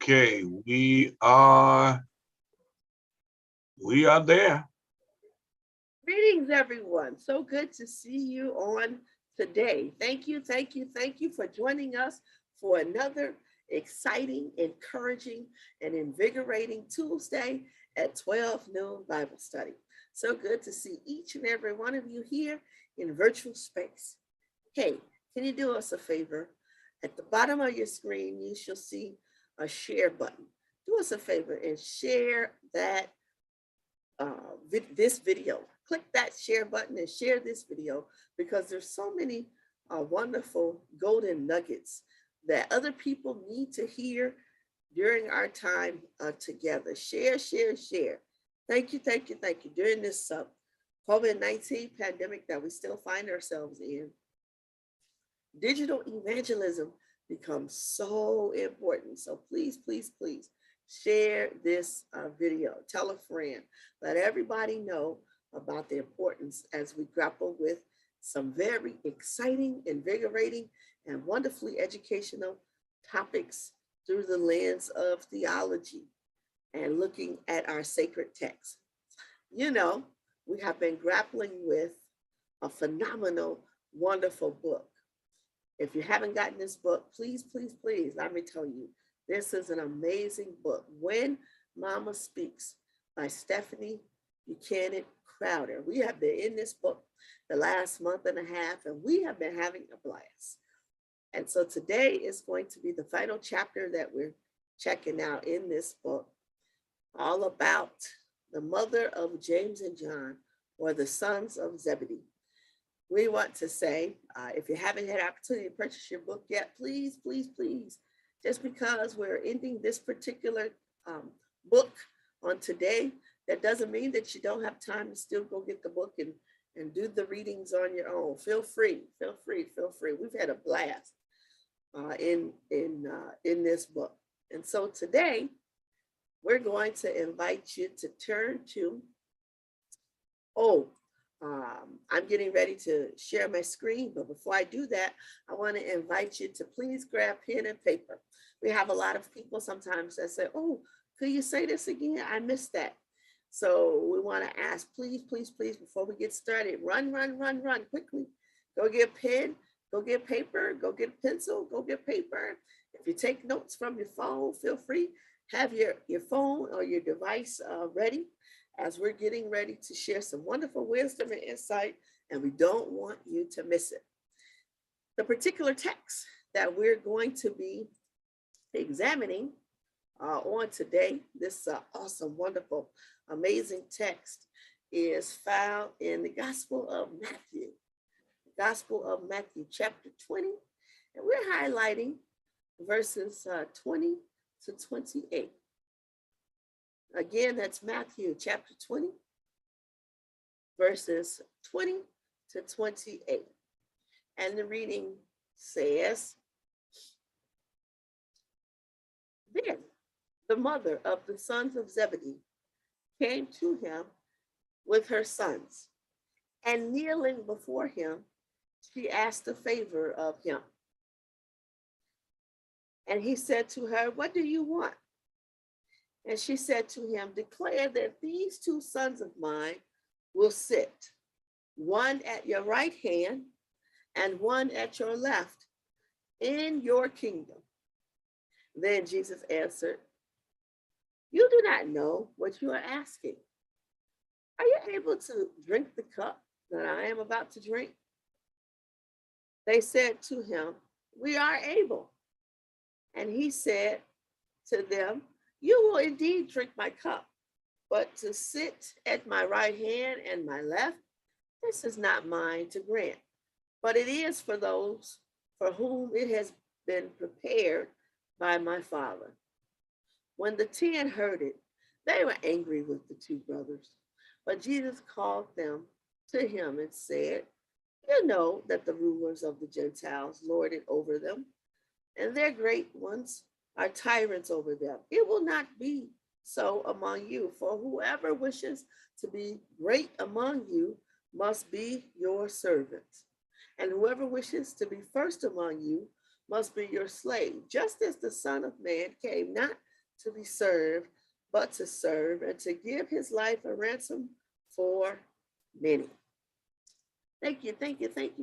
Okay, we are there. Greetings, everyone. So good to see you on today. Thank you for joining us for another exciting, encouraging, and invigorating Tuesday at 12 noon Bible study. So good to see each and every one of you here in virtual space. Hey, can you do us a favor? At the bottom of your screen, you shall see a share button. Do us a favor and share this video. Click that share button and share this video because there's so many wonderful golden nuggets that other people need to hear during our time together. Share. Thank you. During this COVID-19 pandemic that we still find ourselves in, digital evangelism becomes so important. So please share this video. Tell a friend. Let everybody know about the importance as we grapple with some very exciting, invigorating, and wonderfully educational topics through the lens of theology and looking at our sacred text. You know, we have been grappling with a phenomenal, wonderful book. If you haven't gotten this book, please, let me tell you, this is an amazing book. When Mama Speaks by Stephanie Buchanan Crowder. We have been in this book the last month and a half, and we have been having a blast. And so today is going to be the final chapter that we're checking out in this book, all about the mother of James and John, or the sons of Zebedee. We want to say, if you haven't had opportunity to purchase your book yet, please, just because we're ending this particular book on today, that doesn't mean that you don't have time to still go get the book and do the readings on your own. Feel free. We've had a blast in this book. And so today, we're going to invite you to turn to, I'm getting ready to share my screen, but before I do that, I want to invite you to please grab pen and paper. We have a lot of people sometimes that say, oh, could you say this again? I missed that. So we want to ask, please, before we get started, run quickly. Go get a pen, go get paper, go get a pencil, go get paper. If you take notes from your phone, feel free. Have your phone or your device ready, as we're getting ready to share some wonderful wisdom and insight, and we don't want you to miss it. The particular text that we're going to be examining on today, this awesome, wonderful, amazing text is found in the Gospel of Matthew, chapter 20, and we're highlighting verses 20 to 28. Again, that's Matthew chapter 20, verses 20 to 28. And the reading says, then the mother of the sons of Zebedee came to him with her sons, and kneeling before him, she asked a favor of him. And he said to her, what do you want? And she said to him, declare that these two sons of mine will sit, one at your right hand and one at your left, in your kingdom. Then Jesus answered, you do not know what you are asking. Are you able to drink the cup that I am about to drink? They said to him, we are able. And he said to them, you will indeed drink my cup, but to sit at my right hand and my left, this is not mine to grant, but it is for those for whom it has been prepared by my Father. When the 10 heard it, they were angry with the two brothers. But Jesus called them to him and said, you know that the rulers of the Gentiles lord it over them, and their great ones are tyrants over them. It will not be so among you, for whoever wishes to be great among you must be your servant. And whoever wishes to be first among you must be your slave, just as the Son of Man came not to be served, but to serve and to give his life a ransom for many. Thank you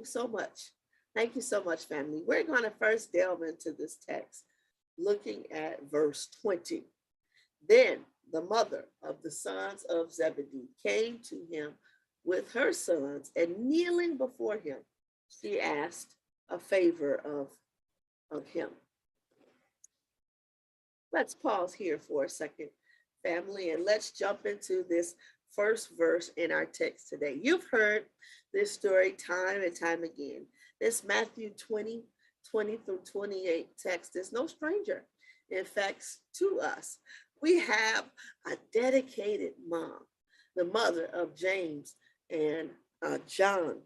so much. Thank you so much, family. We're going to first delve into this text, looking at verse 20. Then the mother of the sons of Zebedee came to him with her sons, and kneeling before him, she asked a favor of him. Let's pause here for a second, family, and let's jump into this first verse in our text today. You've heard this story time and time again. This Matthew 20 through 28 text is no stranger, in fact, to us. We have a dedicated mom, the mother of James and John,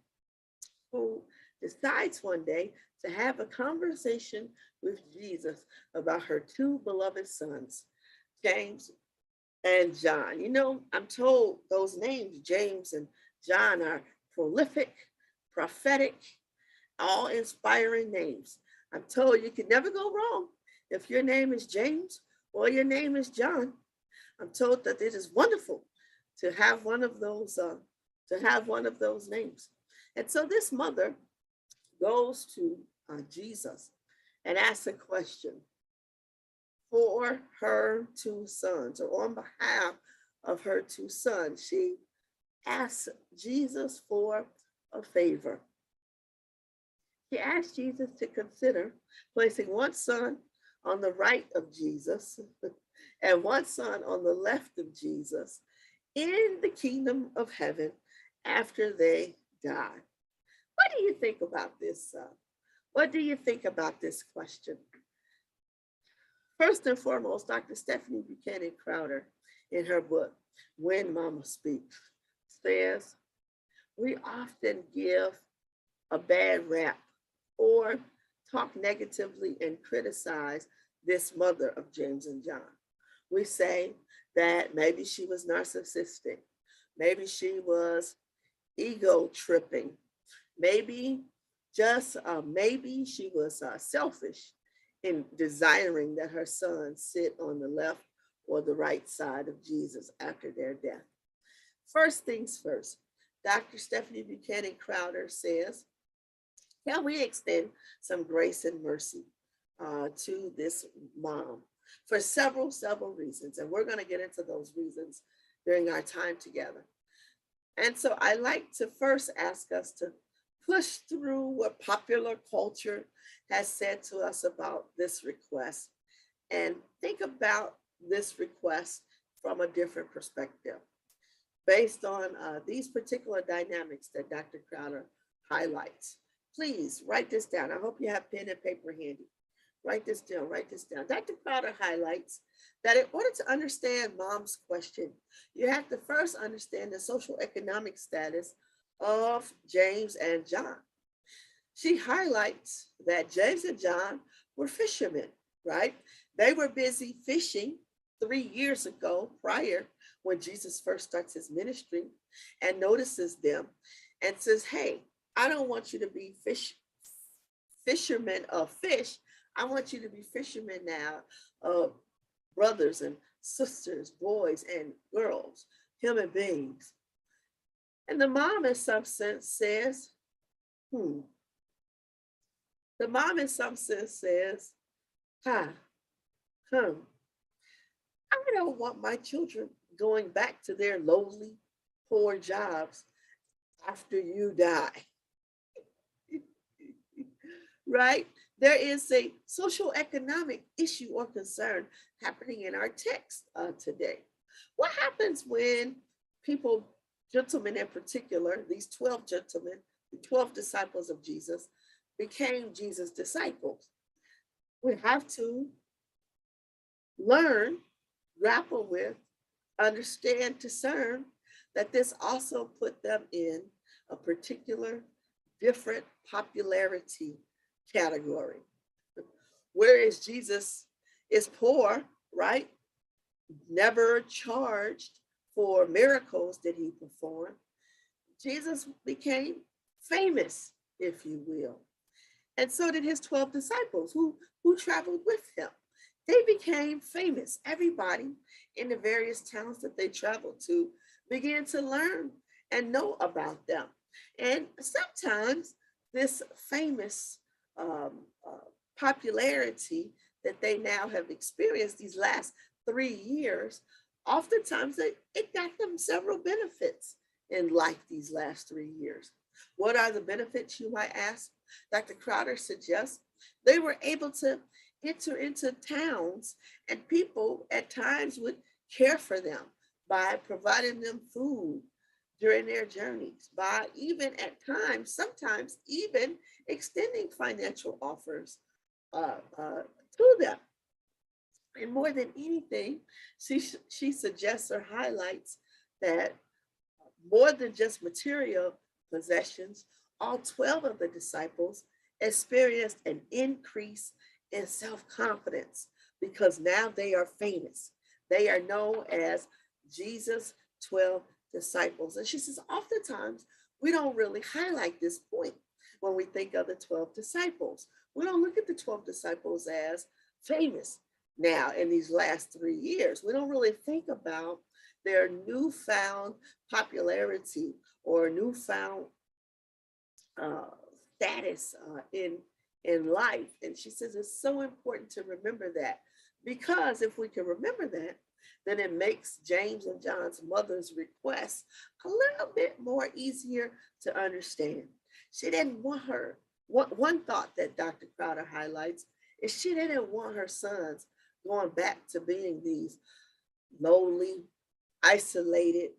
who decides one day to have a conversation with Jesus about her two beloved sons, James and John. You know, I'm told those names, James and John, are prolific, prophetic, all inspiring names. I'm told you can never go wrong if your name is James or your name is John. I'm told that it is wonderful to have one of those names. And so this mother goes to Jesus and asks a question for her two sons, or on behalf of her two sons. She asks Jesus for a favor. She asked Jesus to consider placing one son on the right of Jesus and one son on the left of Jesus in the kingdom of heaven after they die. What do you think about this? What do you think about this question? First and foremost, Dr. Stephanie Buchanan Crowder, in her book, When Mama Speaks, says, we often give a bad rap or talk negatively and criticize this mother of James and John. We say that maybe she was narcissistic, maybe she was ego tripping, maybe she was selfish in desiring that her sons sit on the left or the right side of Jesus after their death. First things first, Dr. Stephanie Buchanan Crowder says, can we extend some grace and mercy to this mom for several reasons? And we're going to get into those reasons during our time together. And so I like to first ask us to push through what popular culture has said to us about this request and think about this request from a different perspective based on these particular dynamics that Dr. Crowder highlights. Please write this down. I hope you have pen and paper handy. Write this down. Dr. Crowder highlights that in order to understand mom's question, you have to first understand the social economic status of James and John. She highlights that James and John were fishermen, right? They were busy fishing 3 years ago, prior when Jesus first starts his ministry, and notices them and says, hey, I don't want you to be fishermen of fish. I want you to be fishermen now of brothers and sisters, boys and girls, human beings. And the mom in some sense says, I don't want my children going back to their lowly, poor jobs after you die. Right? There is a social economic issue or concern happening in our text today. What happens when people, gentlemen in particular, these 12 gentlemen, the 12 disciples of Jesus, became Jesus' disciples? We have to learn, grapple with, understand, discern that this also put them in a particular different popularity category. Whereas Jesus is poor, right? Never charged for miracles that he performed. Jesus became famous, if you will. And so did his 12 disciples who traveled with him. they became famous. Everybody in the various towns that they traveled to began to learn and know about them. And sometimes this famous um, uh, popularity that they now have experienced these last 3 years, oftentimes it got them several benefits in life these last 3 years. What are the benefits, you might ask? Dr. Crowder suggests they were able to enter into towns, and people at times would care for them by providing them food during their journeys, by even at times, sometimes even extending financial offers to them. And more than anything, she suggests or highlights that more than just material possessions, all 12 of the disciples experienced an increase in self confidence because now they are famous. They are known as Jesus' 12 disciples. And she says, oftentimes, we don't really highlight this point when we think of the 12 disciples. We don't look at the 12 disciples as famous now in these last 3 years. We don't really think about their newfound popularity or newfound status in life. And she says it's so important to remember that, because if we can remember that, then it makes James and John's mother's request a little bit more easier to understand. She didn't want her, one thought that Dr. Crowder highlights is she didn't want her sons going back to being these lowly, isolated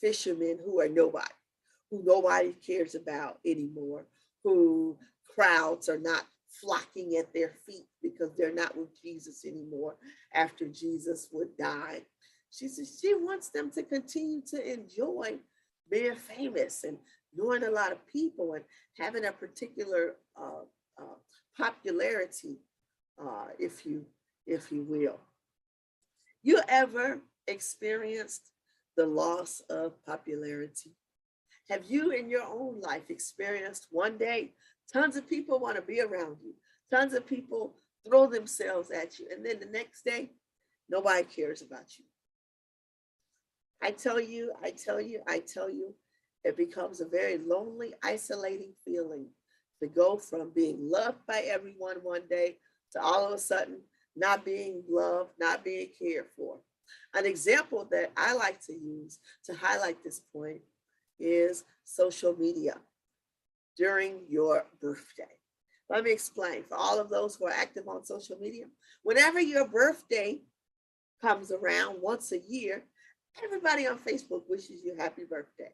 fishermen who are nobody, who nobody cares about anymore, who crowds are not flocking at their feet because they're not with Jesus anymore after Jesus would die. She says she wants them to continue to enjoy being famous and knowing a lot of people and having a particular popularity, if you will. You ever experienced the loss of popularity? Have you in your own life experienced one day tons of people want to be around you, tons of people throw themselves at you, and then the next day, nobody cares about you? I tell you, it becomes a very lonely, isolating feeling to go from being loved by everyone one day to all of a sudden not being loved, not being cared for. An example that I like to use to highlight this point is social media during your birthday. Let me explain for all of those who are active on social media. Whenever your birthday comes around once a year, everybody on Facebook wishes you happy birthday.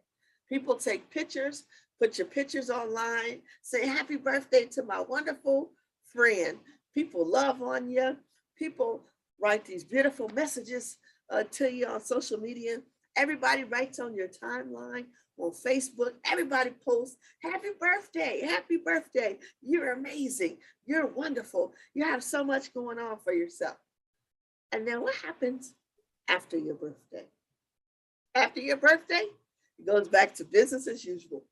People take pictures, put your pictures online, say happy birthday to my wonderful friend. People love on you. People write these beautiful messages to you on social media. Everybody writes on your timeline on Facebook. Everybody posts, happy birthday. You're amazing. You're wonderful. You have so much going on for yourself. And then what happens after your birthday? After your birthday, it goes back to business as usual.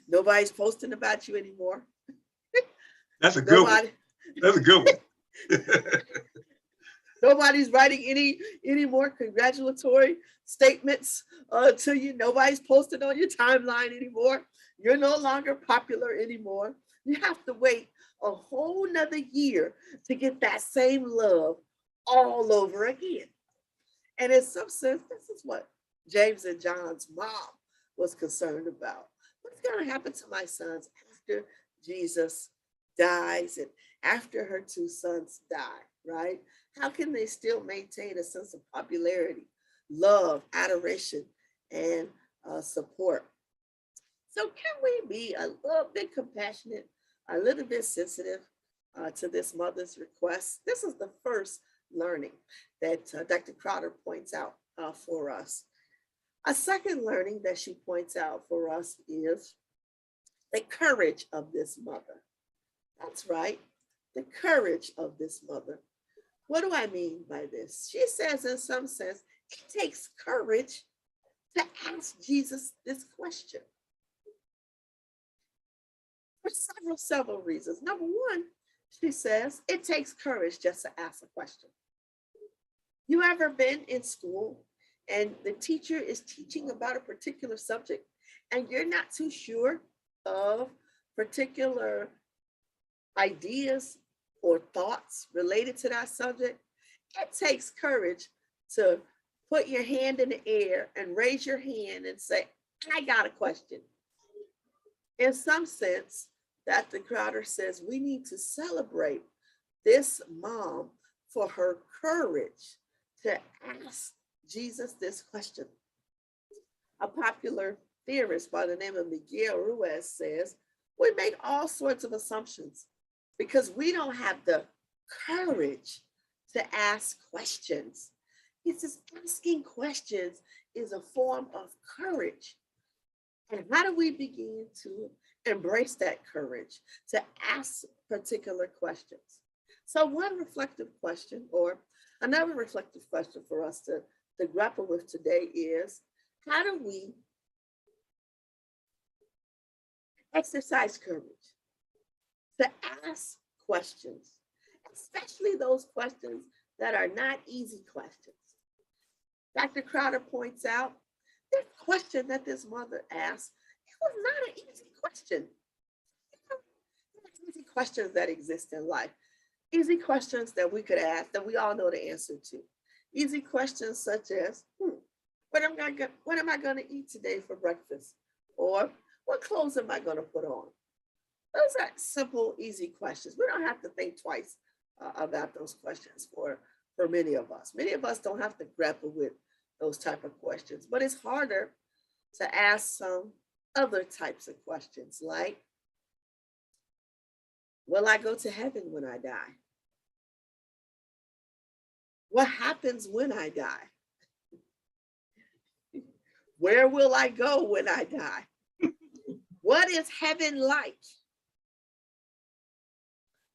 Nobody's posting about you anymore. That's a good one. That's a good one. Nobody's writing any more congratulatory statements to you. Nobody's posting on your timeline anymore. You're no longer popular anymore. You have to wait a whole nother year to get that same love all over again. And in some sense, this is what James and John's mom was concerned about. What's going to happen to my sons after Jesus dies and after her two sons die, right? How can they still maintain a sense of popularity, love, adoration, and support? So can we be a little bit compassionate, a little bit sensitive to this mother's request? This is the first learning that Dr. Crowder points out for us. A second learning that she points out for us is the courage of this mother. That's right, the courage of this mother. What do I mean by this? She says, in some sense, it takes courage to ask Jesus this question for several reasons. Number one, she says, it takes courage just to ask a question. You ever been in school and the teacher is teaching about a particular subject and you're not too sure of particular ideas or thoughts related to that subject? It takes courage to put your hand in the air and raise your hand and say, I got a question. In some sense, Dr. Crowder says we need to celebrate this mom for her courage to ask Jesus this question. A popular theorist by the name of Miguel Ruiz says we make all sorts of assumptions because we don't have the courage to ask questions. He says asking questions is a form of courage. And how do we begin to embrace that courage to ask particular questions? So one reflective question or another reflective question for us to grapple with today is, how do we exercise courage to ask questions, especially those questions that are not easy questions? Dr. Crowder points out this question that this mother asked, it was not an easy question. Easy questions that exist in life. Easy questions that we could ask that we all know the answer to. Easy questions such as, what am I going to eat today for breakfast? Or what clothes am I going to put on? Those are simple, easy questions. We don't have to think twice about those questions for many of us. Many of us don't have to grapple with those type of questions, but it's harder to ask some other types of questions like, will I go to heaven when I die? What happens when I die? Where will I go when I die? What is heaven like?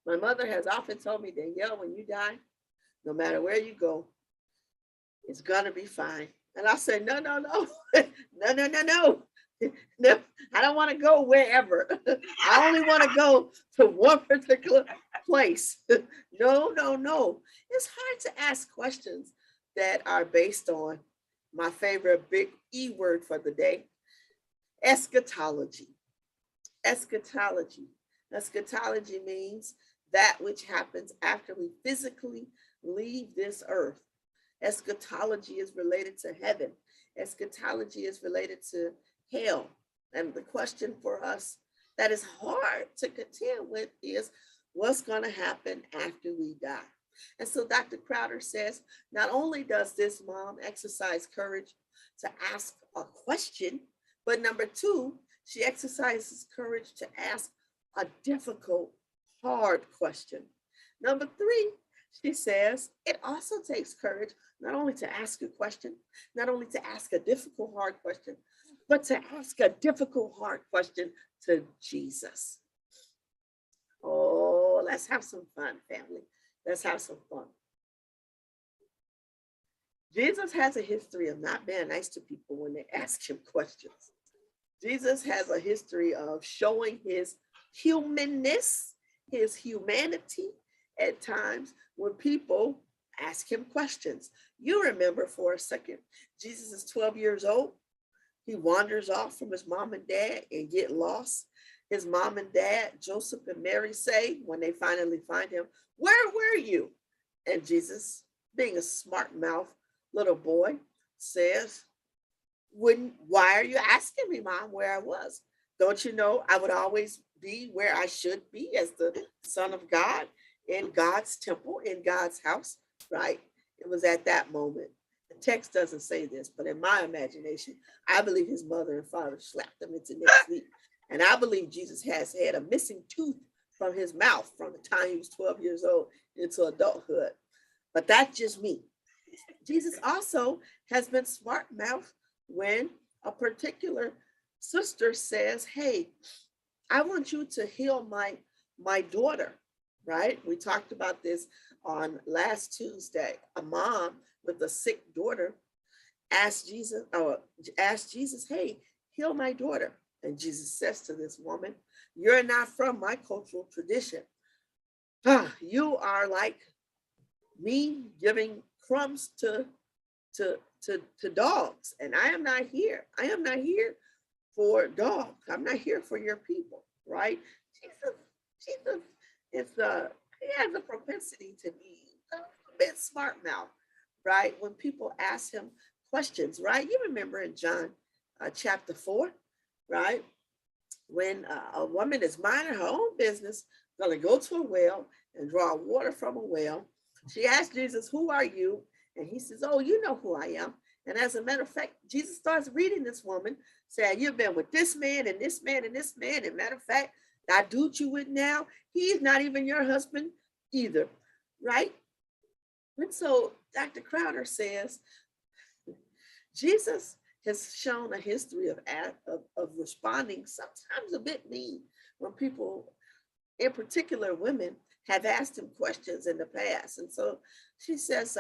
My mother has often told me, Danielle, when you die, no matter where you go, it's gonna be fine. And I said, no, no, no, no, no, no, no. No, I don't want to go wherever. I only want to go to one particular place. No, no, no. It's hard to ask questions that are based on my favorite big E word for the day, eschatology. Eschatology. Eschatology means that which happens after we physically leave this earth. Eschatology is related to heaven. Eschatology is related to hell. And the question for us that is hard to contend with is, what's going to happen after we die? And so Dr. Crowder says, not only does this mom exercise courage to ask a question, but number two, she exercises courage to ask a difficult, hard question. Number three, she says, it also takes courage not only to ask a question, not only to ask a difficult, hard question, but to ask a difficult, hard question to Jesus. Oh, let's have some fun, family. Let's have some fun. Jesus has a history of not being nice to people when they ask him questions. Jesus has a history of showing his humanness, his humanity at times when people ask him questions. You remember for a second, Jesus is 12 years old. He wanders off from his mom and dad and get lost. His mom and dad, Joseph and Mary, say when they finally find him, where were you? And Jesus, being a smart mouth little boy, says, why are you asking me, Mom, where I was? Don't you know I would always be where I should be as the Son of God in God's temple, in God's house, right? It was at that moment. The text doesn't say this, but in my imagination, I believe his mother and father slapped him into next sleep. And I believe Jesus has had a missing tooth from his mouth from the time he was 12 years old into adulthood. But that's just me. Jesus also has been smart mouth when a particular sister says, hey, I want you to heal my daughter, right? We talked about this on last Tuesday. A mom with a sick daughter asked Jesus, hey, heal my daughter. And Jesus says to this woman, you're not from my cultural tradition. You are like me giving crumbs to dogs. And I am not here. I am not here for dogs. I'm not here for your people, right? Jesus is he has a propensity to be a bit smart mouth, right? When people ask him questions, right? You remember in John chapter 4, right? When a woman is minding her own business, going to go to a well and draw water from a well. She asked Jesus, "Who are you?" And he says, "Oh, you know who I am." And as a matter of fact, Jesus starts reading this woman, saying, "You've been with this man and this man and this man. And matter of fact, that dude you with now, he's not even your husband either," right? And so Dr. Crowder says, Jesus has shown a history of responding, sometimes a bit mean, when people, in particular women, have asked him questions in the past. And so she says,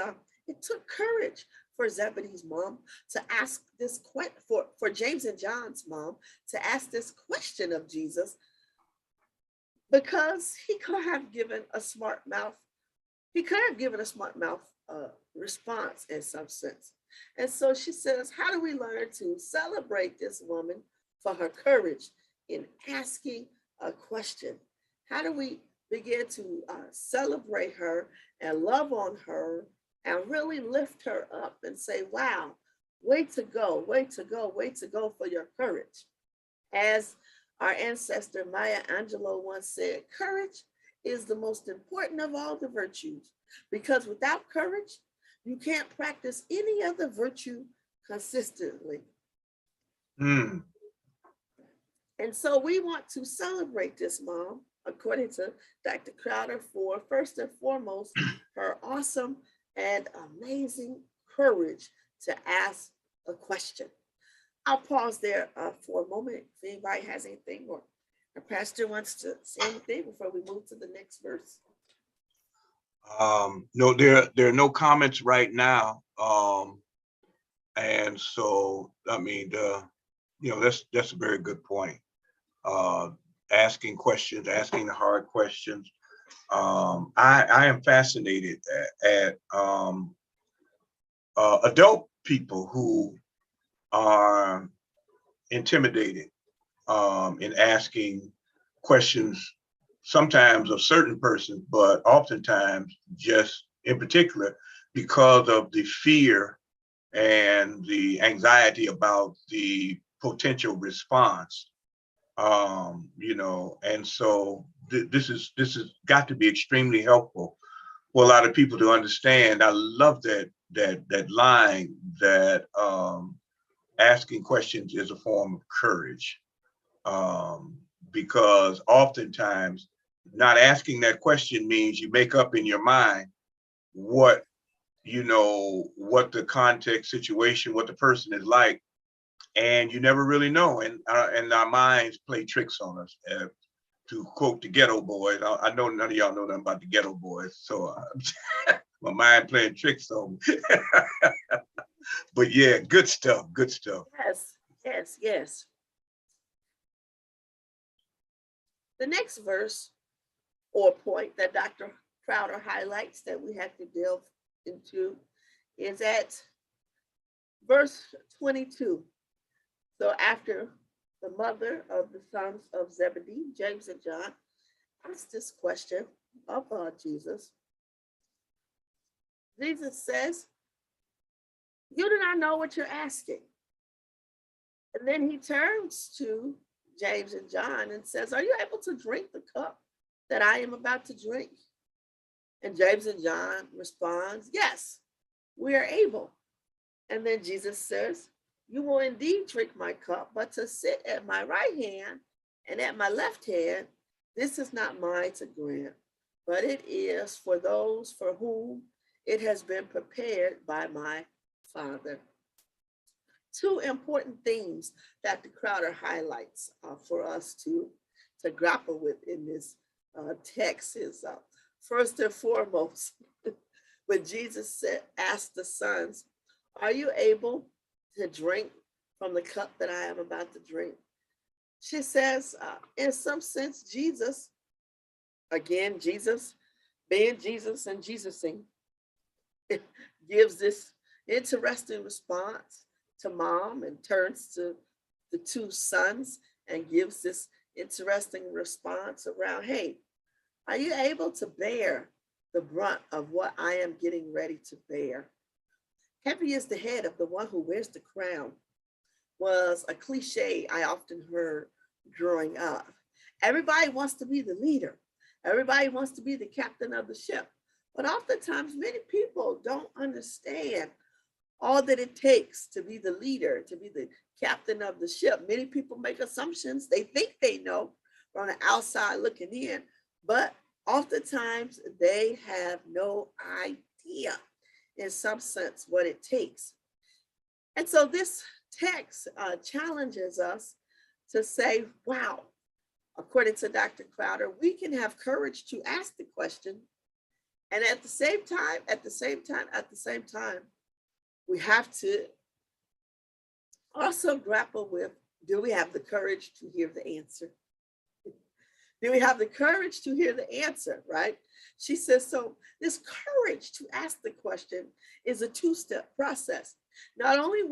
it took courage for Zebedee's mom to ask this question, for James and John's mom to ask this question of Jesus, because he could have given a smart mouth. He could have given a smart mouth response in some sense. And so she says, how do we learn to celebrate this woman for her courage in asking a question? How do we begin to celebrate her and love on her and really lift her up and say, wow, way to go, way to go, way to go for your courage. As our ancestor Maya Angelou once said, courage is the most important of all the virtues, because without courage, you can't practice any other virtue consistently. And so we want to celebrate this mom, according to Dr. Crowder, for first and foremost, her awesome and amazing courage to ask a question. I'll pause there for a moment if anybody has anything, or our pastor wants to say anything before we move to the next verse. No, there are no comments right now. And so, I mean, that's a very good point. Asking questions, asking the hard questions. I am fascinated at adult people who are intimidated in asking questions, sometimes of certain persons, but oftentimes just in particular because of the fear and the anxiety about the potential response. And so this has got to be extremely helpful for a lot of people to understand. I love that line that asking questions is a form of courage, because oftentimes not asking that question means you make up in your mind what the context, situation, what the person is like, and you never really know. And our minds play tricks on us. To quote the Ghetto Boys, I know none of y'all know nothing about the Ghetto Boys, so my mind playing tricks on me. But yeah, good stuff. Yes. The next verse or point that Dr. Crowder highlights that we have to delve into is at verse 22. So after the mother of the sons of Zebedee, James and John, asked this question of Jesus, Jesus says, "You do not know what you're asking." And then he turns to James and John and says, "Are you able to drink the cup that I am about to drink?" And James and John responds, "Yes, we are able." And then Jesus says, "You will indeed drink my cup, but to sit at my right hand and at my left hand, this is not mine to grant, but it is for those for whom it has been prepared by my Father." Two important themes that the Crowder highlights for us to grapple with in this text is first and foremost, when Jesus asked the sons, "Are you able to drink from the cup that I am about to drink?" She says, in some sense, Jesus, again, Jesus being Jesus and Jesusing, gives this interesting response to mom and turns to the two sons and gives this interesting response around, hey, are you able to bear the brunt of what I am getting ready to bear? Heavy is the head of the one who wears the crown was a cliche I often heard growing up. Everybody wants to be the leader. Everybody wants to be the captain of the ship. But oftentimes, many people don't understand all that it takes to be the leader, to be the captain of the ship. Many people make assumptions. They think they know from the outside looking in, but oftentimes they have no idea, in some sense, what it takes. And so this text challenges us to say, wow, according to Dr. Crowder, we can have courage to ask the question. And at the same time, we have to also grapple with, do we have the courage to hear the answer? Do we have the courage to hear the answer, right? She says, so this courage to ask the question is a two-step process. Not only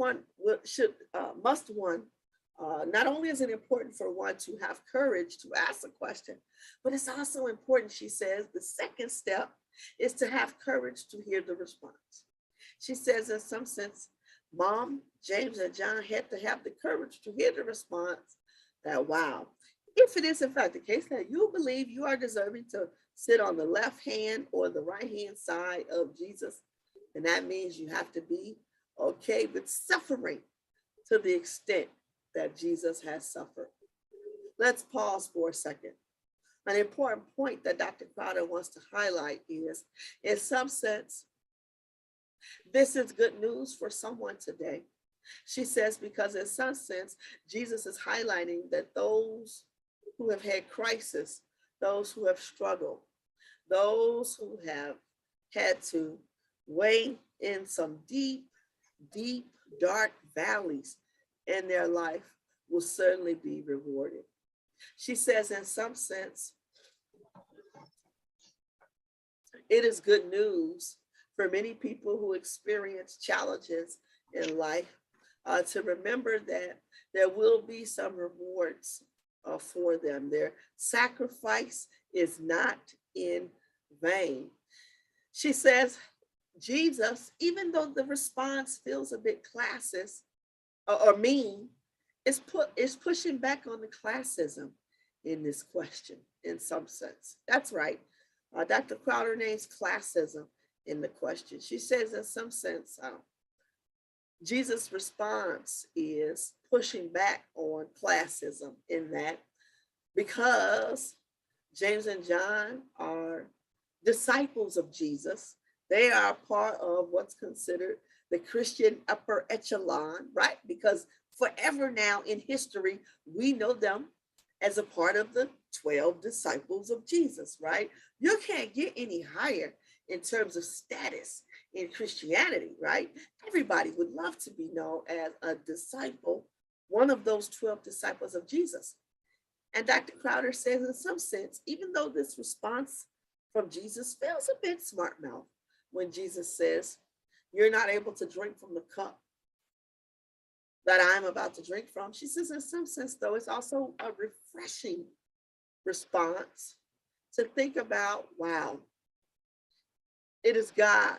not only is it important for one to have courage to ask a question, but it's also important, she says, the second step is to have courage to hear the response. She says, in some sense, Mom, James, and John had to have the courage to hear the response that, wow, if it is in fact the case that you believe you are deserving to sit on the left hand or the right hand side of Jesus, then that means you have to be okay with suffering to the extent that Jesus has suffered. Let's pause for a second. An important point that Dr. Crowder wants to highlight is, in some sense, this is good news for someone today. She says, because in some sense, Jesus is highlighting that those who have had crisis, those who have struggled, those who have had to wade in some deep, dark valleys in their life will certainly be rewarded. She says, in some sense, it is good news for many people who experience challenges in life to remember that there will be some rewards for them. Their sacrifice is not in vain. She says, Jesus, even though the response feels a bit classist or mean, is pushing back on the classism in this question in some sense. That's right. Dr. Crowder names classism in the question. She says, in some sense, Jesus' response is pushing back on classism in that because James and John are disciples of Jesus, they are part of what's considered the Christian upper echelon, right? Because forever now in history, we know them as a part of the 12 disciples of Jesus, right? You can't get any higher in terms of status in Christianity, right? Everybody would love to be known as a disciple, one of those 12 disciples of Jesus. And Dr. Crowder says, in some sense, even though this response from Jesus feels a bit smart mouth when Jesus says, you're not able to drink from the cup that I'm about to drink from. She says, in some sense, though, it's also a refreshing response to think about, wow, it is God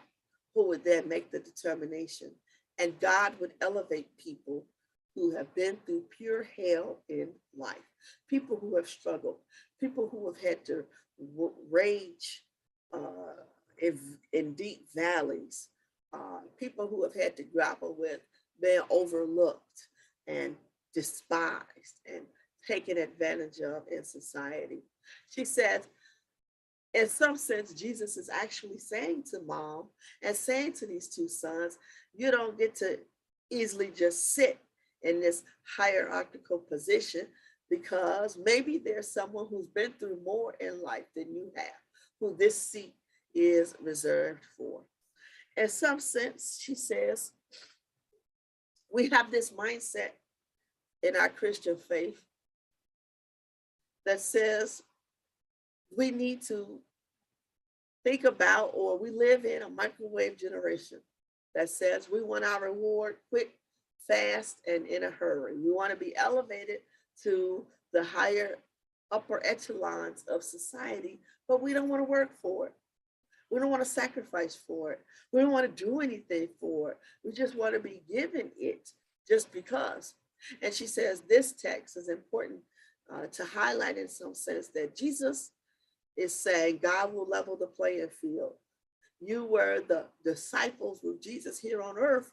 who would then make the determination, and God would elevate people who have been through pure hell in life, people who have struggled, people who have had to rage in deep valleys, people who have had to grapple with being overlooked and despised and taken advantage of in society. She says, in some sense, Jesus is actually saying to Mom and saying to these two sons, you don't get to easily just sit in this hierarchical position because maybe there's someone who's been through more in life than you have, who this seat is reserved for. In some sense, she says, we have this mindset in our Christian faith that says we need to think about, or we live in a microwave generation. that says we want our reward quick, fast, and in a hurry. We want to be elevated to the higher upper echelons of society, but we don't want to work for it. We don't want to sacrifice for it. We don't want to do anything for it. We just want to be given it just because. And she says this text is important to highlight in some sense that Jesus is saying God will level the playing field. You were the disciples with Jesus here on earth,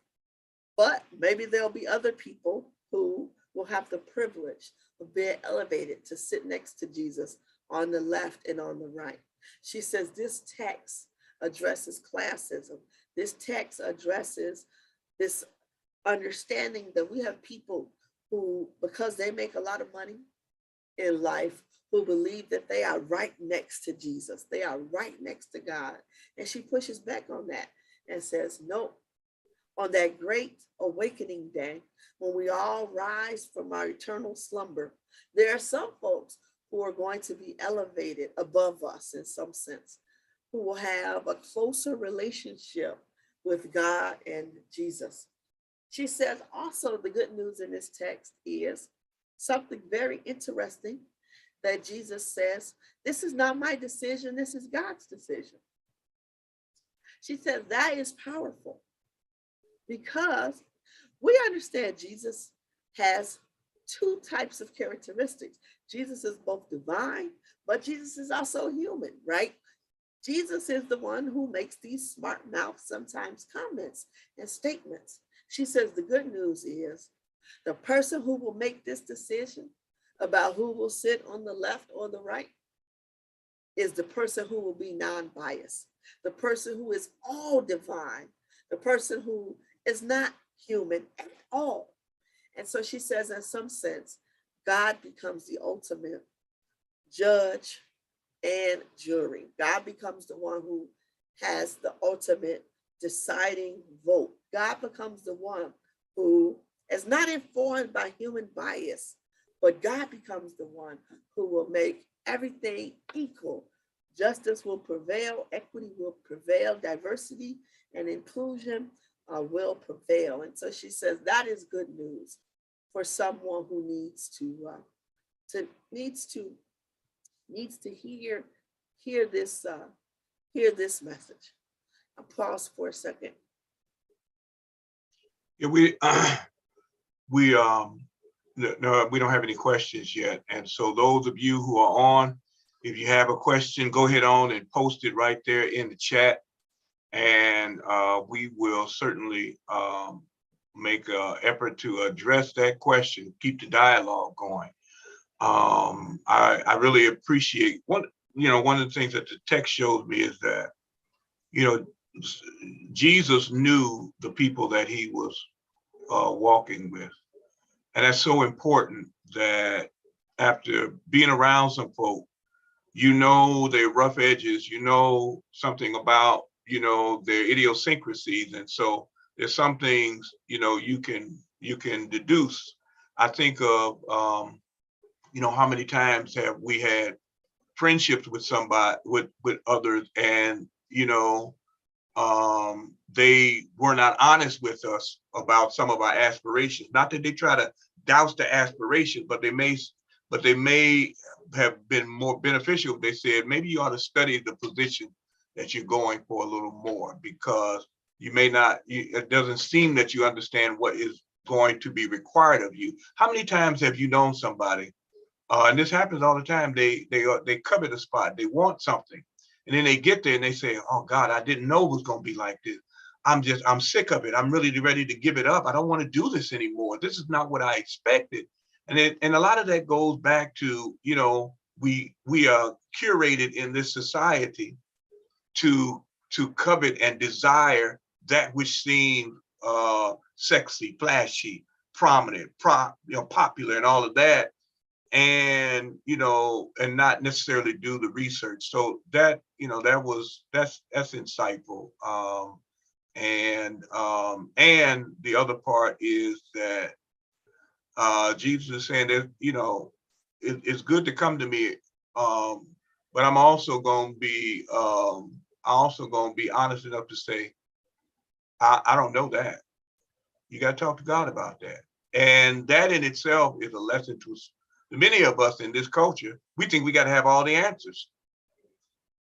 but maybe there'll be other people who will have the privilege of being elevated to sit next to Jesus on the left and on the right. She says this text addresses classism. This text addresses this understanding that we have people who, because they make a lot of money in life, who believe that they are right next to Jesus. They are right next to God. And she pushes back on that and says, no, on that great awakening day, when we all rise from our eternal slumber, there are some folks who are going to be elevated above us in some sense, who will have a closer relationship with God and Jesus. She says also the good news in this text is something very interesting that Jesus says, this is not my decision, this is God's decision. She says that is powerful because we understand Jesus has two types of characteristics. Jesus is both divine, but Jesus is also human, right? Jesus is the one who makes these smart mouth sometimes comments and statements. She says the good news is the person who will make this decision about who will sit on the left or the right is the person who will be non-biased, the person who is all divine, the person who is not human at all. And so she says, in some sense, God becomes the ultimate judge and jury. God becomes the one who has the ultimate deciding vote. God becomes the one who is not informed by human bias, but God becomes the one who will make everything equal. Justice will prevail, equity will prevail, diversity and inclusion will prevail. And so she says that is good news for someone who needs to hear this message. I'll pause for a second. Yeah, no, we don't have any questions yet. And so those of you who are on, if you have a question, go ahead on and post it right there in the chat. And we will certainly make an effort to address that question, keep the dialogue going. I really appreciate one of the things that the text shows me is that, Jesus knew the people that he was walking with. And that's so important that after being around some folk, their rough edges, something about, their idiosyncrasies. And so there's some things, you can deduce. I think of, how many times have we had friendships with somebody, with others, and, they were not honest with us about some of our aspirations. Not that they try to douse the aspiration, but they may have been more beneficial if they said, maybe you ought to study the position that you're going for a little more, because you may not, it doesn't seem that you understand what is going to be required of you. How many times have you known somebody, and this happens all the time, they covet a spot, they want something, and then they get there and they say, oh God, I didn't know it was going to be like this. I'm sick of it. I'm really ready to give it up. I don't want to do this anymore. This is not what I expected. And a lot of that goes back to, we are curated in this society to covet and desire that which seems sexy, flashy, prominent, popular, and all of that, and and not necessarily do the research. So that that's insightful. And the other part is that Jesus is saying that it's good to come to me, but I'm also going to be honest enough to say I don't know that. You got to talk to God about that. And that in itself is a lesson to many of us in this culture. We think we got to have all the answers.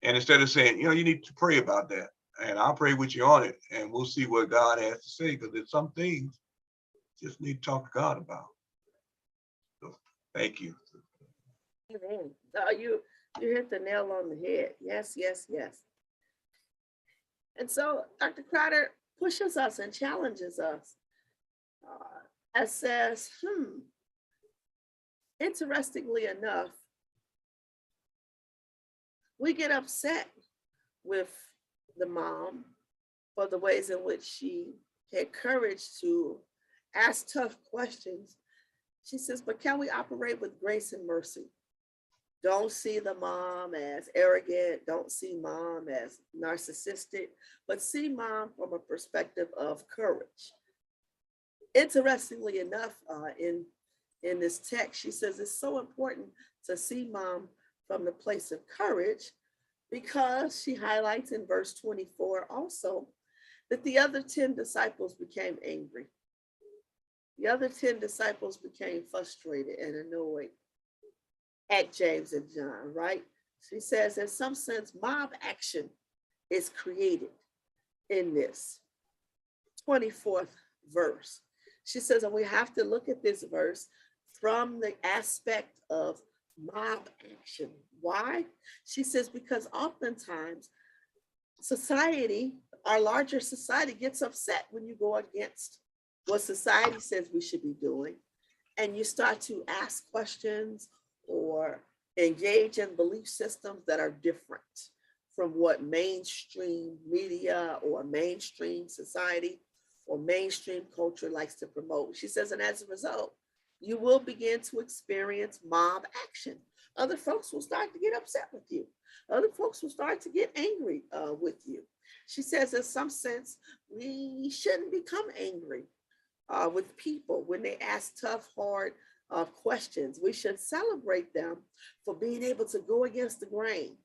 And instead of saying, you know, you need to pray about that. And I'll pray with you on it. And we'll see what God has to say. Because there's some things just need to talk to God about. So thank you. Amen. You hit the nail on the head. Yes, yes, yes. And so Dr. Crowder pushes us and challenges us and says, interestingly enough, we get upset with the mom for the ways in which she had courage to ask tough questions. She says, but can we operate with grace and mercy? Don't see the mom as arrogant. Don't see mom as narcissistic, but see mom from a perspective of courage. Interestingly enough, in this text, she says it's so important to see mom from the place of courage because she highlights in verse 24 also that the other 10 disciples became angry. The other 10 disciples became frustrated and annoyed at James and John, right? She says, in some sense, mob action is created in this 24th verse. She says, and we have to look at this verse from the aspect of mob action. Why? She says, because oftentimes society, our larger society, gets upset when you go against what society says we should be doing, and you start to ask questions or engage in belief systems that are different from what mainstream media or mainstream society or mainstream culture likes to promote. She says, and as a result, you will begin to experience mob action. Other folks will start to get upset with you. Other folks will start to get angry with you. She says, in some sense, we shouldn't become angry with people when they ask tough, hard questions. We should celebrate them for being able to go against the grain.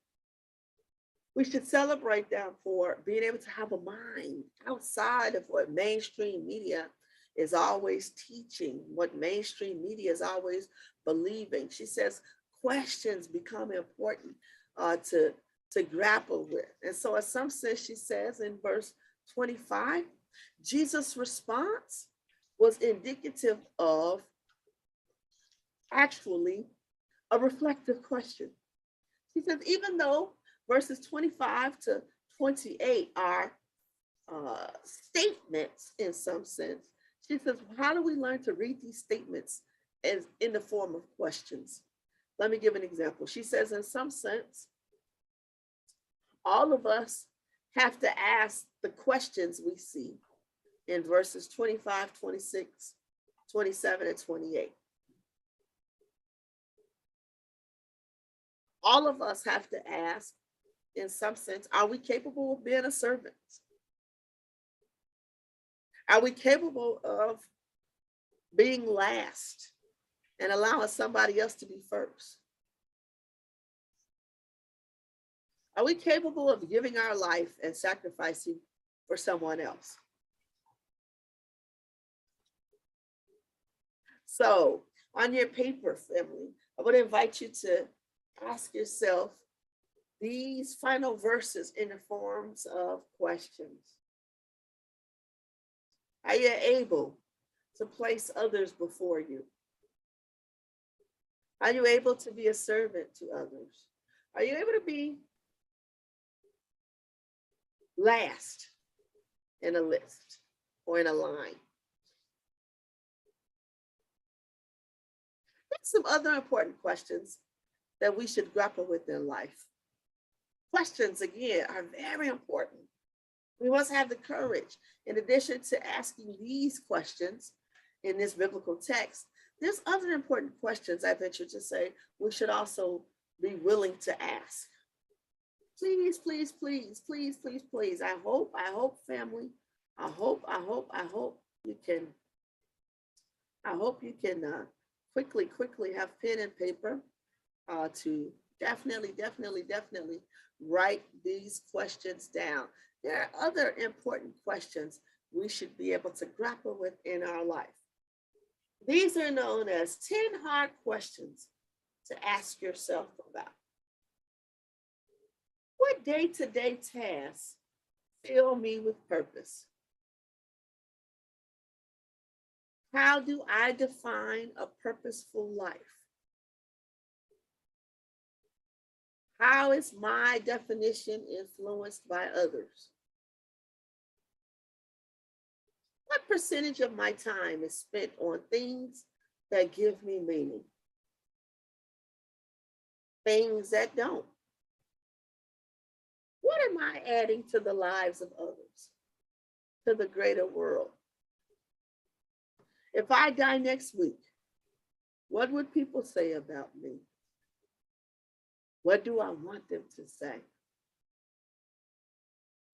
We should celebrate them for being able to have a mind outside of what mainstream media is always teaching, what mainstream media is always believing. She says questions become important to grapple with. And so in some sense, she says in verse 25, Jesus' response was indicative of actually a reflective question. She says, even though verses 25 to 28 are statements in some sense, she says, how do we learn to read these statements as in the form of questions? Let me give an example. She says, in some sense, all of us have to ask the questions we see in verses 25, 26, 27, and 28. All of us have to ask, in some sense, are we capable of being a servant? Are we capable of being last and allowing somebody else to be first? Are we capable of giving our life and sacrificing for someone else? So on your paper, family, I would invite you to ask yourself these final verses in the forms of questions. Are you able to place others before you? Are you able to be a servant to others? Are you able to be last in a list or in a line? There's some other important questions that we should grapple with in life. Questions, again, are very important. We must have the courage. In addition to asking these questions in this biblical text, there's other important questions I venture to say we should also be willing to ask. Please, please, please, please, please, please. I hope, family, I hope you can quickly have pen and paper to definitely write these questions down. There are other important questions we should be able to grapple with in our life. These are known as 10 hard questions to ask yourself about. What day-to-day tasks fill me with purpose? How do I define a purposeful life? How is my definition influenced by others? What percentage of my time is spent on things that give me meaning? Things that don't? What am I adding to the lives of others, to the greater world? If I die next week, what would people say about me? What do I want them to say?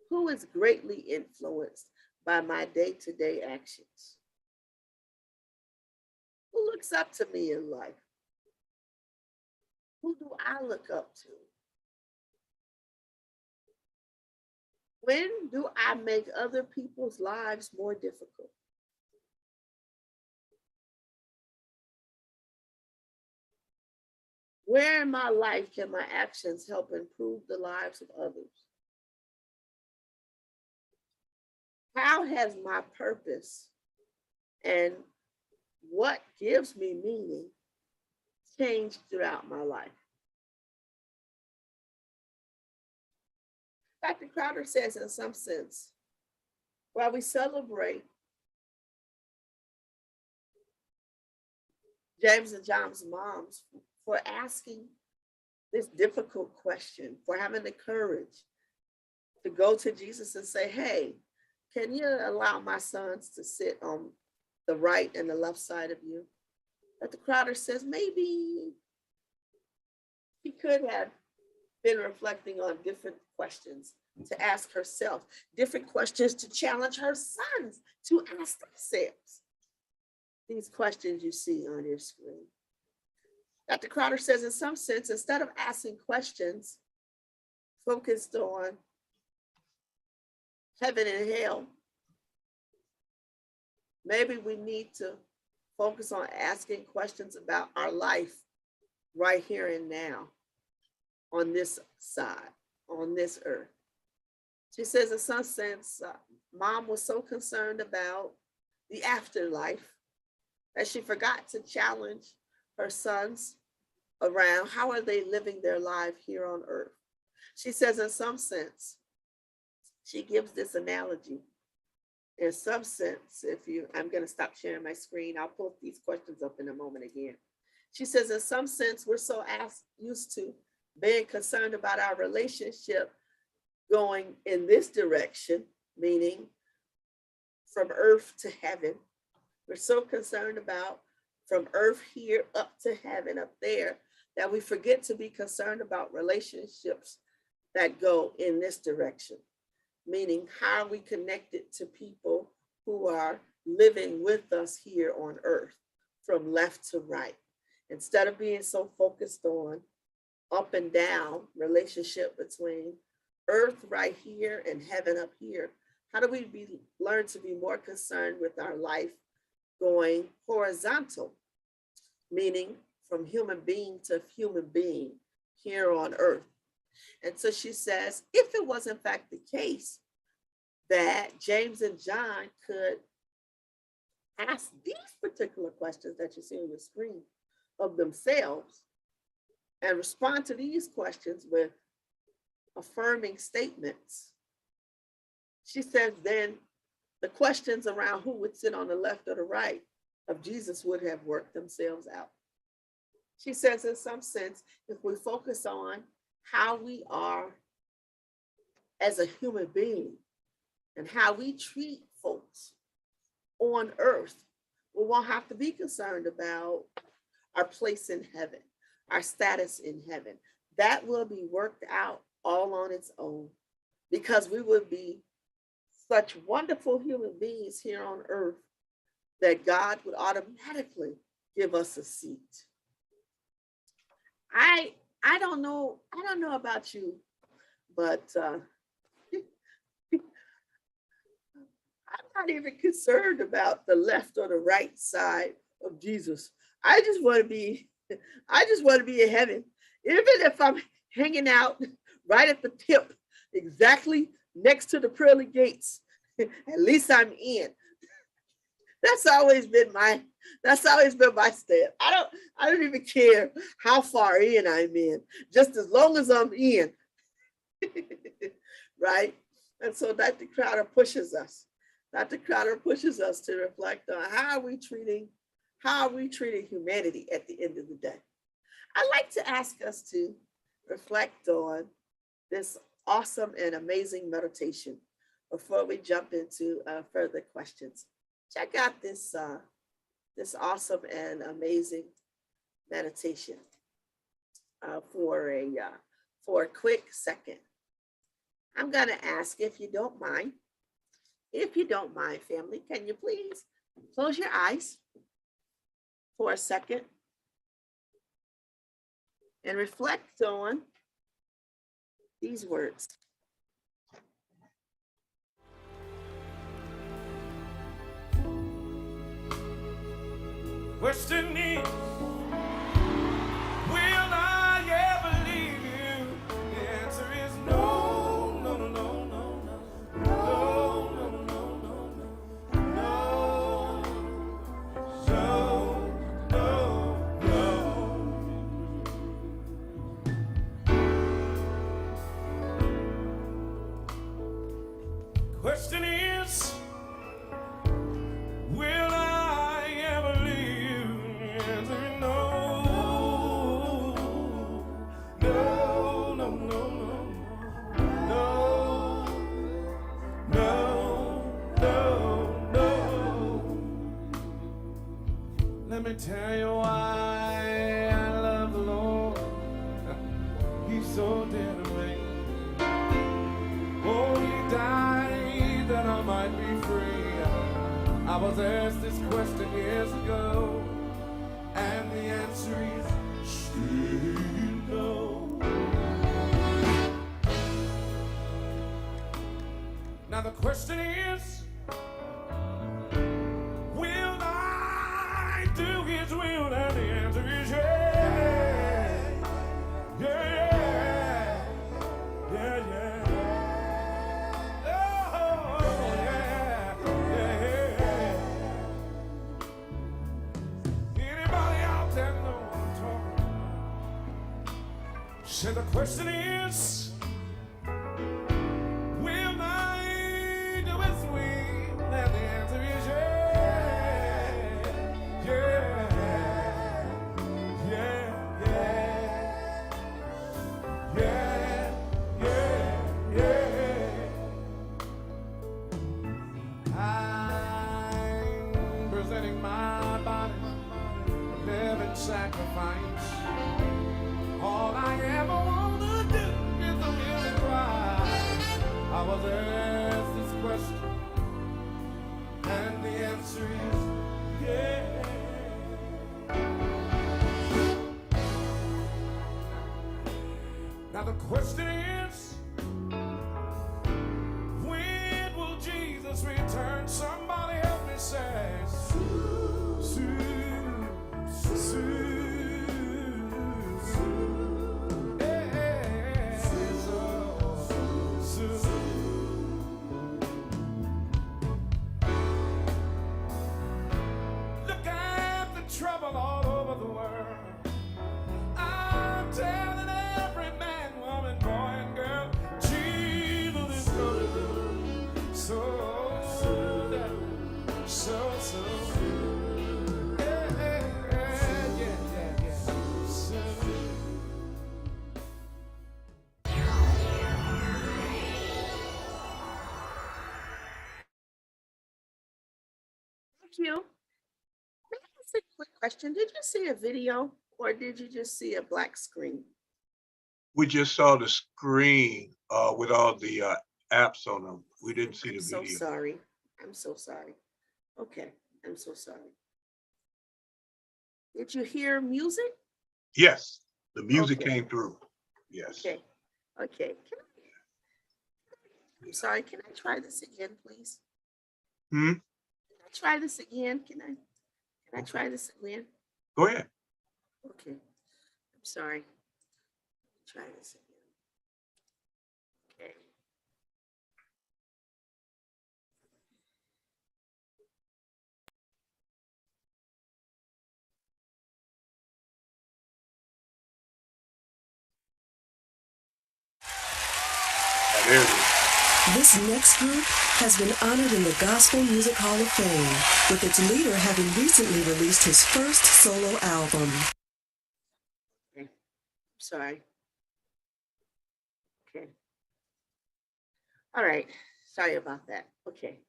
Who is greatly influenced by my day-to-day actions? Who looks up to me in life? Who do I look up to? When do I make other people's lives more difficult? Where in my life can my actions help improve the lives of others? How has my purpose and what gives me meaning changed throughout my life? Dr. Crowder says, in some sense, while we celebrate James and John's moms for asking this difficult question, for having the courage to go to Jesus and say, hey, can you allow my sons to sit on the right and the left side of you? Dr. Crowder says maybe she could have been reflecting on different questions to ask herself, different questions to challenge her sons to ask themselves. These questions you see on your screen. Dr. Crowder says, in some sense, instead of asking questions focused on heaven and hell, maybe we need to focus on asking questions about our life right here and now, on this side, on this earth. She says, in some sense, mom was so concerned about the afterlife that she forgot to challenge her sons around how are they living their life here on earth. She says, in some sense, she gives this analogy. In some sense, I'm going to stop sharing my screen. I'll pull these questions up in a moment again. She says, in some sense, we're so used to being concerned about our relationship going in this direction, meaning from earth to heaven. We're so concerned about from earth here up to heaven up there that we forget to be concerned about relationships that go in this direction, meaning how are we connected to people who are living with us here on earth from left to right. Instead of being so focused on up and down relationship between earth right here and heaven up here, how do we learn to be more concerned with our life going horizontal, meaning from human being to human being here on earth? And so she says, if it was in fact the case that James and John could ask these particular questions that you see on your screen of themselves and respond to these questions with affirming statements, she says, then the questions around who would sit on the left or the right of Jesus would have worked themselves out. She says, in some sense, if we focus on how we are as a human being and how we treat folks on earth, we won't have to be concerned about our place in heaven, our status in heaven. That will be worked out all on its own, because we would be such wonderful human beings here on earth that God would automatically give us a seat. I don't know about you, but I'm not even concerned about the left or the right side of Jesus. I just want to be, I just want to be in heaven. Even if I'm hanging out right at the tip, exactly next to the pearly gates, at least I'm in. That's always been my stand. I don't even care how far in I'm in, just as long as I'm in. Right? And so Dr. Crowder pushes us. Dr. Crowder pushes us to reflect on how are we treating humanity at the end of the day. I'd like to ask us to reflect on this awesome and amazing meditation before we jump into further questions. Check out this awesome and amazing meditation for a quick second. I'm going to ask if you don't mind, family, can you please close your eyes for a second and reflect on these words. Question is, will I ever leave you? The answer is no, no, no, no, no, no, no, no, no, no, no, no. Question is, will I ever leave you? The answer is no, no, no, no, no, no, no, no. Let me tell you why I love the Lord. He's so dear to me. Oh, he died that I might be free. I was asked this question years ago, and the answer is still no. Now the question is, will I do his will? And the answer is yeah. Yeah, yeah, yeah, yeah. Oh, yeah, yeah, yeah. Anybody out there know what I'm talking about? So the question is, will I do his will? And the answer is yeah. Yeah, yeah, yeah. Yeah, yeah, yeah. I'm presenting my body, living sacrifice. All I ever want to do is to really cry. I was asked this question, and the answer is yeah. Now the question is, when will Jesus return? Somebody help me say soon, soon, soon, soon. Yeah, soon, soon. Look at the trouble all over the world. I'm telling every man, woman, boy, and girl, Jesus is coming so soon, so soon. Yeah, yeah, yeah, yeah, yeah. Soon. Thank you. May I ask a quick question? Did you see a video or did you just see a black screen? We just saw the screen with all the apps on them. We didn't see the I'm so video. sorry. I'm so sorry. Okay, I'm so sorry. Did you hear music? Yes, the music Okay. came through. Yes. Okay, okay. I'm sorry, can I try this again, please? Hmm? Can I try this again? Can I try this again? Go ahead. Okay. I'm sorry. Try this again. Okay. There it is. This next group has been honored in the Gospel Music Hall of Fame, with its leader having recently released his first solo album. Okay. Sorry. Okay. All right. Sorry about that. Okay.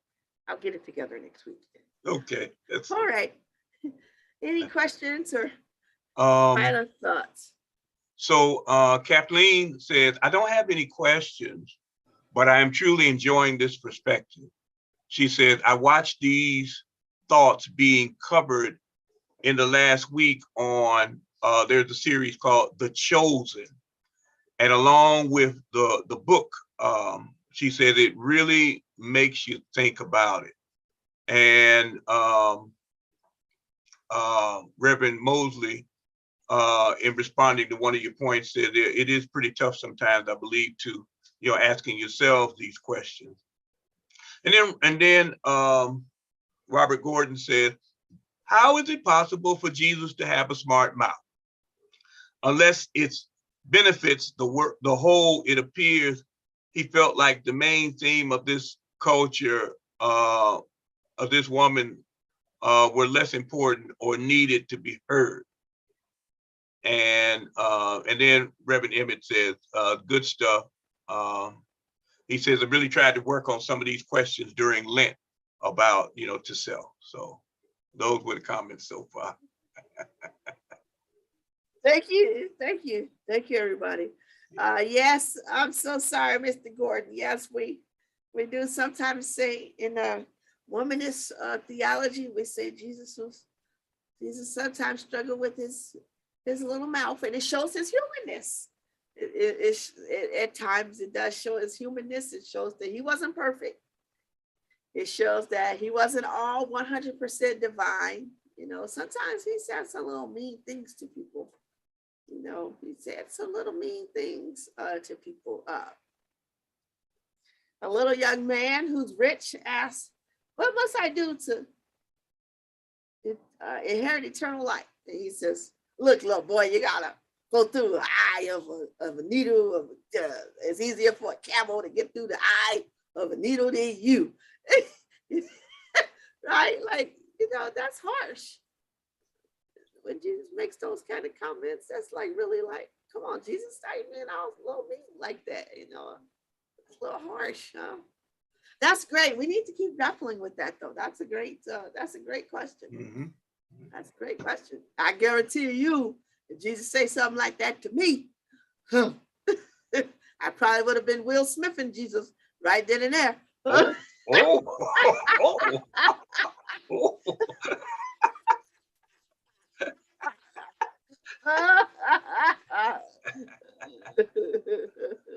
I'll get it together next week. Okay. That's All right. Any questions or um final thoughts? so Kathleen says, I don't have any questions, but I am truly enjoying this perspective. She says, I watched these thoughts being covered in the last week on there's a series called The Chosen. And along with the book, she said it really makes you think about it. And Reverend Mosley, in responding to one of your points, said it is pretty tough sometimes, I believe, to asking yourself these questions. And then Robert Gordon said, how is it possible for Jesus to have a smart mouth? Unless it benefits the whole, it appears he felt like the main theme of this culture, of this woman, were less important or needed to be heard. And then Reverend Emmett says, good stuff. He says, I really tried to work on some of these questions during Lent about, to sell. So those were the comments so far. Thank you. Thank you. Thank you, everybody. Yes, I'm so sorry, Mr. Gordon. Yes, we do sometimes say in womanist theology, we say Jesus sometimes struggled with his little mouth, and it shows his humanness. At times it does show his humanness. It shows that he wasn't perfect. It shows that he wasn't all 100% divine. Sometimes he said some little mean things to people. He said some little mean things to people. A little young man who's rich asked, what must I do to inherit eternal life? And he says, look, little boy, you gotta go through the eye of a needle. It's easier for a camel to get through the eye of a needle than you. Right? Like, that's harsh. When Jesus makes those kind of comments, that's like really like, come on, Jesus, I mean, I was a little mean like that, it's a little harsh. That's great. We need to keep grappling with that, though. That's a great question. Mm-hmm. That's a great question. I guarantee you, if Jesus say something like that to me, I probably would have been Will Smith and Jesus right then and there. Oh.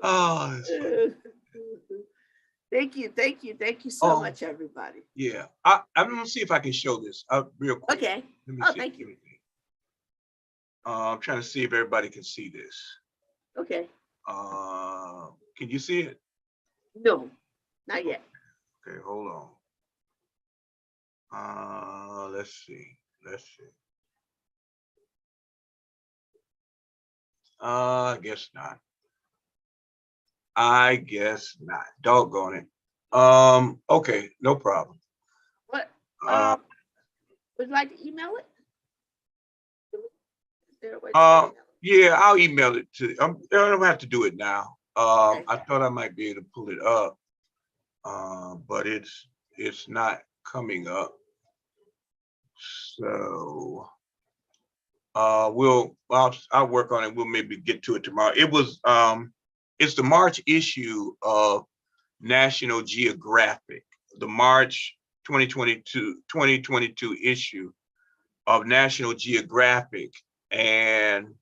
Oh, that's funny. Thank you so much, everybody. Yeah, I'm gonna see if I can show this real quick. Okay. Let me see. Thank you. I'm trying to see if everybody can see this. Okay. Can you see it? No, not yet. Okay, hold on. Let's see. I guess not. Doggone it. Okay, no problem. What? Would you like to email it? Is there a way to email it? Yeah, I'll email it to. I don't have to do it now. Okay. I thought I might be able to pull it up, but it's not coming up. So I'll work on it. We'll maybe get to it tomorrow. It's the March issue of National Geographic, the March 2022 issue of National Geographic, and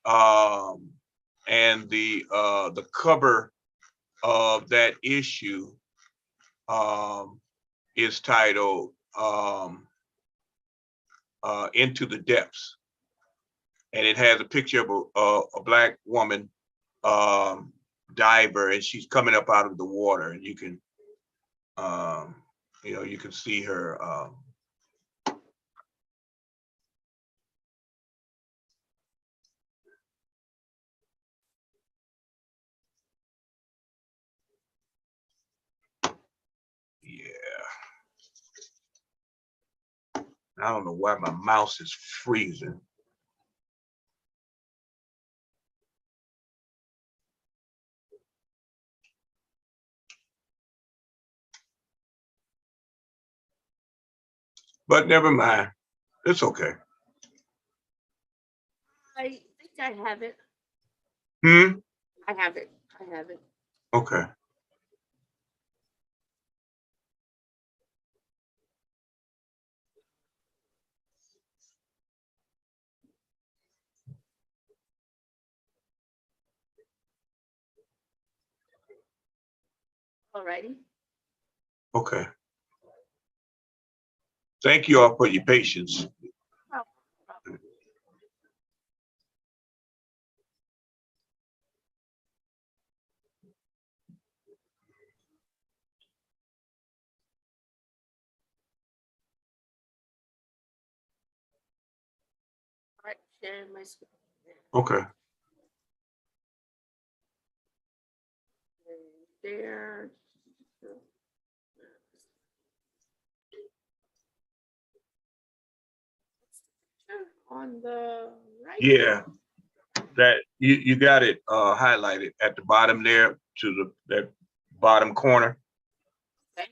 the cover of that issue is titled Into the Depths. And it has a picture of a black woman diver, and she's coming up out of the water, and you can you can see her yeah. I don't know why my mouse is freezing. But never mind. It's okay. I think I have it. I have it. I have it. Okay. Alrighty. Okay. Thank you all for your patience. Oh. All right, sharing my screen. Okay. There. On the right. Yeah. That you got it highlighted at the bottom there to that bottom corner. Okay.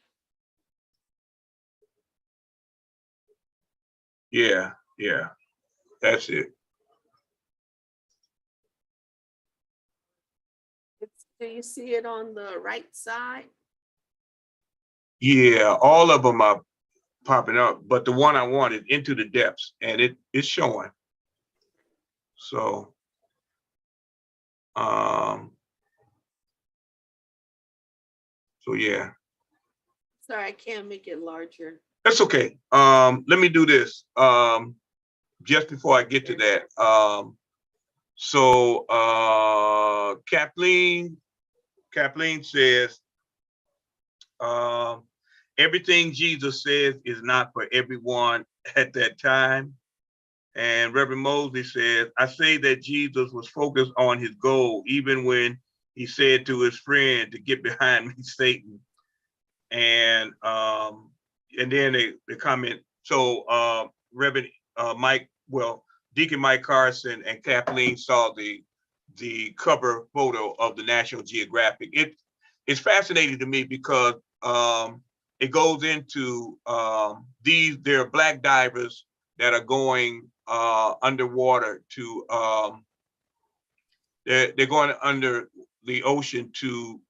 Yeah, yeah. That's it. Do you see it on the right side? Yeah, all of them are popping up, but the one I want is Into the Depths, and it's showing. So yeah. Sorry, I can't make it larger. That's okay. Let me do this. Just before I get to that. So Kathleen says, everything Jesus says is not for everyone at that time. And Reverend Mosley says, I say that Jesus was focused on his goal, even when he said to his friend to get behind me, Satan. And then they comment, so Reverend Deacon Mike Carson and Kathleen saw the cover photo of the National Geographic. It's fascinating to me because it goes into there are black divers that are going underwater to they're going under the ocean to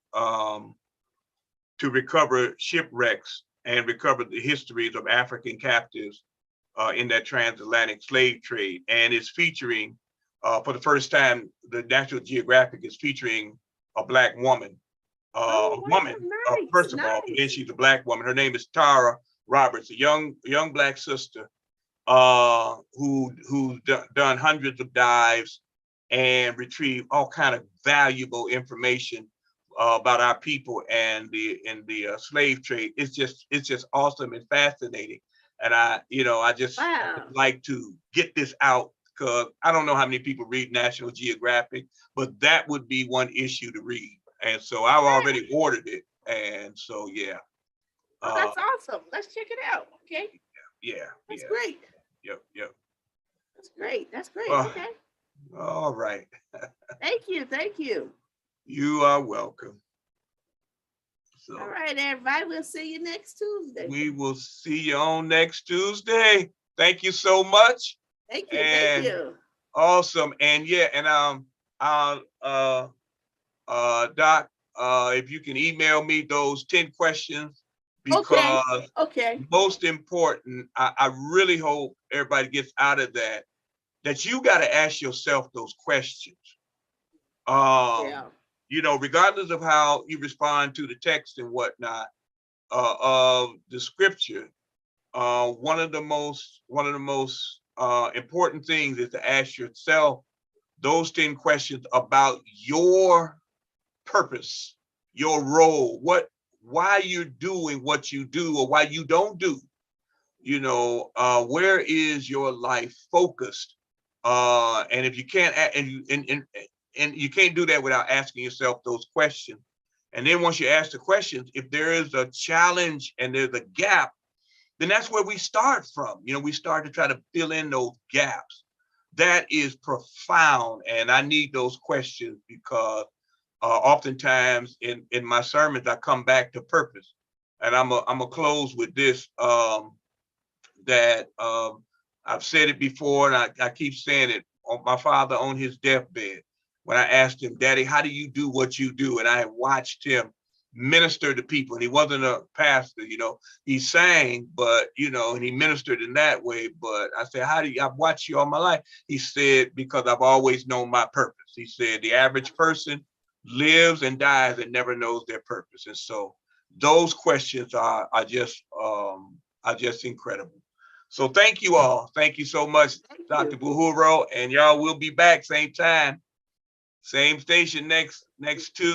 recover shipwrecks and recover the histories of African captives in that transatlantic slave trade. And it's featuring, for the first time, the National Geographic is featuring a black woman. A woman, first of all, and then she's a black woman. Her name is Tara Roberts, a young black sister who's done hundreds of dives and retrieved all kind of valuable information about our people and the slave trade. It's just awesome and fascinating. And I just like to get this out because I don't know how many people read National Geographic, but that would be one issue to read. And so I've already ordered it. And so, yeah. Oh, that's awesome. Let's check it out. Okay. Yeah. That's great. Yep. That's great. That's great. Okay. All right. Thank you. You are welcome. So, all right, everybody. We'll see you next Tuesday. We will see you on next Tuesday. Thank you so much. Thank you. Thank you. Awesome. And yeah, and Doc, if you can email me those 10 questions, because okay. Most important, I really hope everybody gets out of that you got to ask yourself those questions. Regardless of how you respond to the text and whatnot, of the scripture, one of the most important things is to ask yourself those 10 questions about your purpose, your role, why you're doing what you do or why you don't do. You know, where is your life focused? And if you can't, and you can't do that without asking yourself those questions. And then once you ask the questions, if there is a challenge and there's a gap, then that's where we start from. You know, we start to try to fill in those gaps. That is profound. And I need those questions because oftentimes in my sermons, I come back to purpose. And I'm a close with this, that I've said it before, and I keep saying it. My father on his deathbed, when I asked him, Daddy, how do you do what you do? And I watched him minister to people. And he wasn't a pastor, you know, he sang, but, you know, and he ministered in that way. But I said, I've watched you all my life. He said, because I've always known my purpose. He said, the average person lives and dies and never knows their purpose. And so those questions are just incredible. So thank you all. Thank you so much, Dr. Buhuro, and y'all will be back same time, same station next Tuesday.